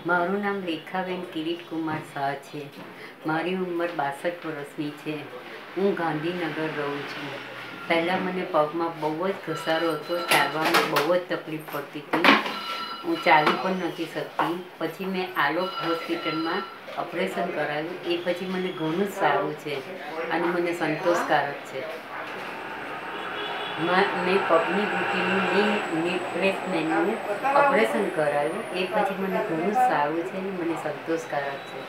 મારું નામ રેખાબેન કિરીટ કુમાર શાહ છે. મારી ઉંમર 62 વર્ષની છે. હું ગાંધીનગર રહું છું. પહેલાં મને પગમાં બહુ જ ઘસારો હતો, ચાલવામાં બહુ જ તકલીફ પડતી હતી. હું ચાલી પણ નથી શકતી. પછી મેં આલોક હોસ્પિટલમાં ઓપરેશન કરાવ્યું. એ પછી મને ઘણું જ સારું છે અને મને સંતોષકારક છે. મેં પગની ઘૂંટીનું રિપ્લેસમેન્ટનું ઓપરેશન કરાવ્યું. એ પછી મને ઘણું જ સારું છે અને મને સંતોષકારક છે.